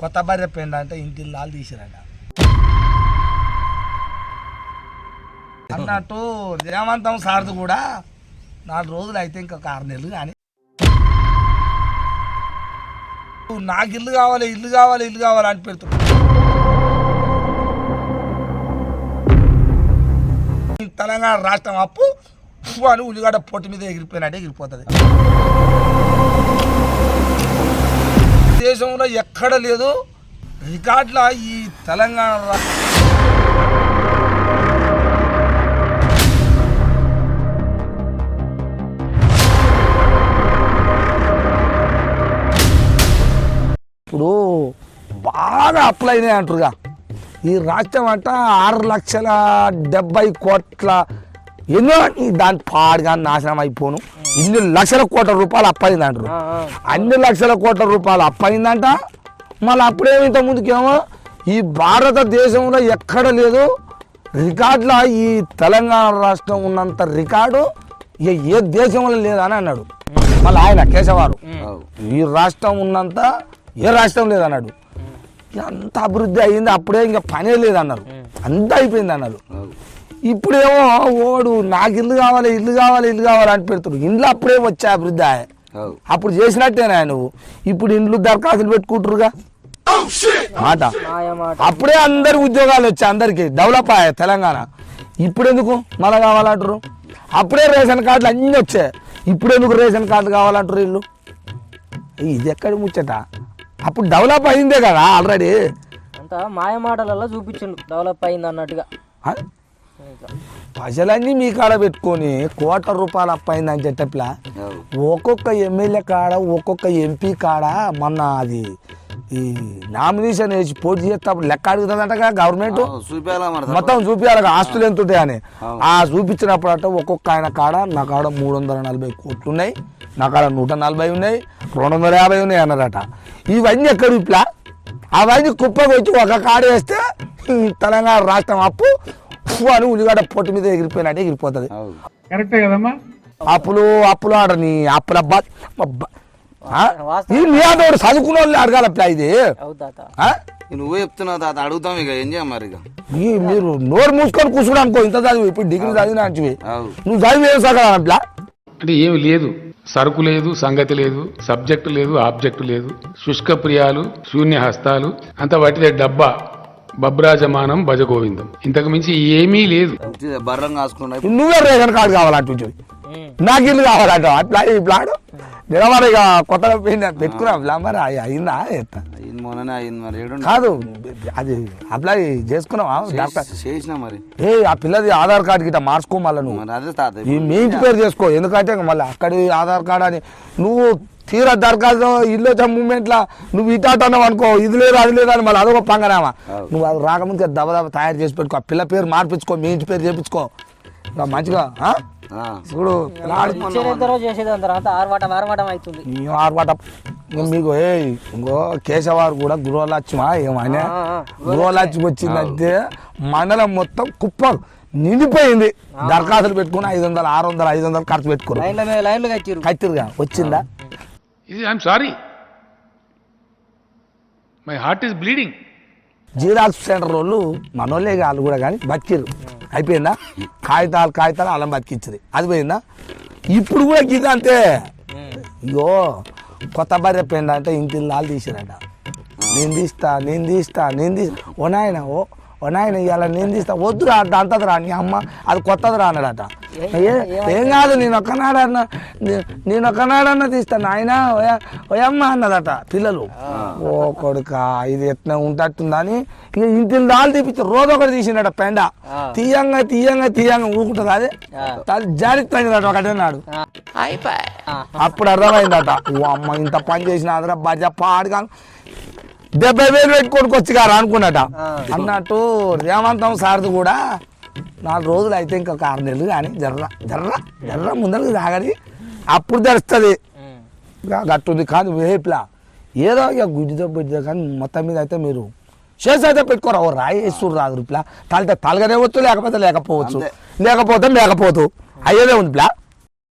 కొత్త భార్య పెండ అంటే ఇంటి లాలు తీసిరంట అన్నట్టు రేవంతం సార్ది కూడా 4 రోజులు అయితే ఇంకా 6 నెలలు కానీ నాకు ఇల్లు కావాలి ఇల్లు కావాలి ఇల్లు కావాలి అని పెడుతున్నాడు. తెలంగాణ రాష్ట్రం అప్పు అని ఉల్లిగడ్డ పొట్టు మీద ఎగిరిపోయినట్టే ఎగిరిపోతుంది. దేశంలో ఎక్కడ లేదు రికార్డుల ఈ తెలంగాణ ఇప్పుడు బాగా అప్లై అయినాయి అంటారుగా. ఈ రాష్ట్రం అంట 6,70,00,000 ఎన్నో దాని పాడుగా నాశనం అయిపోను. ఇన్ని లక్షల కోట్ల రూపాయలు అప్పయింది అంటారు. అన్ని లక్షల కోట్ల రూపాయలు అప్పయిందంట. మళ్ళీ అప్పుడేమో ఇంత ముందుకేమో ఈ భారతదేశంలో ఎక్కడ లేదు రికార్డుల ఈ తెలంగాణ రాష్ట్రం ఉన్నంత రికార్డు ఇక ఏ దేశంలో లేదని అన్నాడు. మళ్ళీ ఆయన కేశవారు ఈ రాష్ట్రం ఉన్నంత ఏ రాష్ట్రం లేదన్నాడు. అంత అభివృద్ధి అయ్యింది అప్పుడే ఇంకా పనే లేదన్నారు. అంతా అయిపోయింది అన్నారు. ఇప్పుడేమో ఓడు నాకు ఇల్లు కావాలి ఇల్లు కావాలి ఇల్లు కావాలి అని పెడుతుడు. ఇండ్లు అప్పుడే వచ్చా అభివృద్ధి అప్పుడు చేసినట్టేనా నువ్వు. ఇప్పుడు ఇండ్లు దరఖాస్తులు పెట్టుకుంటారుగా మాట. అప్పుడే అందరికి ఉద్యోగాలు వచ్చాయి, అందరికి డెవలప్ అయ్యాయి తెలంగాణ. ఇప్పుడు ఎందుకు మళ్ళా కావాలంటారు. అప్పుడే రేషన్ కార్డులు అన్నీ వచ్చాయి, ఇప్పుడు ఎందుకు రేషన్ కార్డు కావాలంటారు వీళ్ళు. ఇది ఎక్కడ ముచ్చట. అప్పుడు డెవలప్ అయిందే కదా ఆల్రెడీ. అంతా మాయ మాటలలో చూపించండు డెవలప్ అయింది అన్నట్టుగా. ప్రజలన్నీ మీ కాడ పెట్టుకొని ₹1,00,00,000 రూపాయలు అప్పయిందని చెప్పట్లా. ఒక్కొక్క ఎమ్మెల్యే కాడ ఒక్కొక్క ఎంపీ కాడ మొన్న అది ఈ నామినేషన్ వేసి పోటీ చేసేటప్పుడు లెక్క అడుగుతుందంటగా గవర్నమెంట్. మొత్తం చూపించాలి ఆస్తులు ఎంత ఉంటాయని. ఆ చూపించినప్పుడు అట ఒక్కొక్క ఆయన కాడ నా కాడ 340 కోట్లు ఉన్నాయి, నా కాడ 140 ఉన్నాయి, 250 ఉన్నాయి అన్నారట. ఇవన్నీ ఎక్కడ ఇట్లా అవన్నీ కుప్పకు వచ్చి ఒక కాడ వేస్తే తెలంగాణ రాష్ట్రం అప్పు అని ఉల్లిగడ్డ పొట్టు మీద ఎగిరిపోయినట్టే ఎగిరిపోతుంది. కరెక్టే కదమ్మా. అప్పులు ఆడని అప్పుల నీడు చదువుకున్న వాళ్ళు అడగాలప్ప ఇది. నువ్వే చెప్తున్నావు తాత, అడుగుతాం ఇక ఏం చేయం మరి. మీరు నోరు మూసుకొని కూర్చుని అనుకో. ఇంత చదివి ఇప్పుడు డిగ్రీ చదివినా నువ్వు చదివి ఏం సగలా అంటే ఏమి లేదు, సరుకు లేదు, సంగతి లేదు, సబ్జెక్టు లేదు, ఆబ్జెక్టు లేదు, శుష్క ప్రియాలు, శూన్య హస్తాలు, అంత వాటిదే డబ్బా, బబ్రాజమానం, భజగోవిందం, ఇంతకు మించి ఏమీ లేదు. బర్రం కాసుకున్నా నువ్వే రేషన్ కార్డు కావాలంటు, నాకు ఇల్లు కావాలంట. అట్లా ఇప్పుడు నిలబడి ఇక కొత్తగా పెట్టుకున్నాం మరి అయిందా కాదు అది అప్లై చేసుకున్నావా చేసినా మరి. ఆ పిల్లది ఆధార్ కార్డు గిట్ట మార్చుకో మళ్ళీ నువ్వు మీ ఇంటి పేరు చేసుకో. ఎందుకంటే మళ్ళీ అక్కడి ఆధార్ కార్డు అని నువ్వు తీరా దరఖాస్తు ఇల్లు వచ్చే మూమెంట్లో నువ్వు ఇటాటన్నావు అనుకో, ఇది లేదు అది లేదు అని మళ్ళీ అదొక పంగనామా. నువ్వు అది రాకముందు దబదబ తయారు చేసి పెట్టుకో, ఆ పిల్ల పేరు మార్పించుకో, మీ ఇంటి పేరు చేపించుకో మంచిగా. చూడు ఆర్వాట మీకు ఇంకో కేశవారు కూడా గృహలక్ష్మా ఏమైనా గృహలక్ష్మి వచ్చిందంటే మండలం మొత్తం కుప్పలు నిండిపోయింది. దరఖాస్తులు పెట్టుకుని 500, 600, 500 ఖర్చు పెట్టుకున్నారు. కత్తిరుగా వచ్చిందా? I'm sorry, my heart is bleeding. Xerox centre వాళ్ళు మనోళ్ళే వాళ్ళు కూడా కానీ బతికిరు. అయిపోయిందా? కాగితాలు అల్లం బతికించరు, అది పోయిందా? ఇప్పుడు కూడా గీత అంతే. ఇగో కొత్త భార్య పెండ అంటే ఇంటి లాలు తీసిరంట. నేను తీస్తా ఓ నాయన ఇవాళ నేను తీస్తా. వద్దురా అంట, అంతది రా నీ అమ్మ, అది కొత్తది రా అన్నాడట. ఏం కాదు నేను ఒక్కనాడన్నా తీస్తా నాయన ఓయమ్మ అన్నదట పిల్లలు. ఓ కొడుక ఇది ఎట్లా ఉంటుందని ఇక ఇంటి దాలు తీపించారు. రోజు ఒకటి తీసిండట పెండ. తీయంగా ఊరుకుంటుంది. అదే జారిపోయిందట ఒకటే నాడు. అప్పుడు అర్థమైందట ఓ అమ్మ ఇంత పని చేసిన అదరా బజ పాడుగా 70,000 పెట్టుకోడికి వచ్చి గారు అనుకున్నట. అన్నట్టు రేవంతం సార్ది కూడా 4 రోజులు అయితే ఇంకా 6 నెలలు కానీ జర్ర ముందరకు సాగడి అప్పుడు తెలుస్తుంది. గట్టుంది కాదు వేపులా ఏదో ఇక గుడ్డితో పెట్టిదో కానీ మొత్తం మీద అయితే మీరు చేసి అయితే పెట్టుకోరా. ఓ రాయి వేస్తుడు రాదు ఇట్లా తలగనే వచ్చు, లేకపోతే లేకపోతే అయ్యేదే ఉంది ప్లా.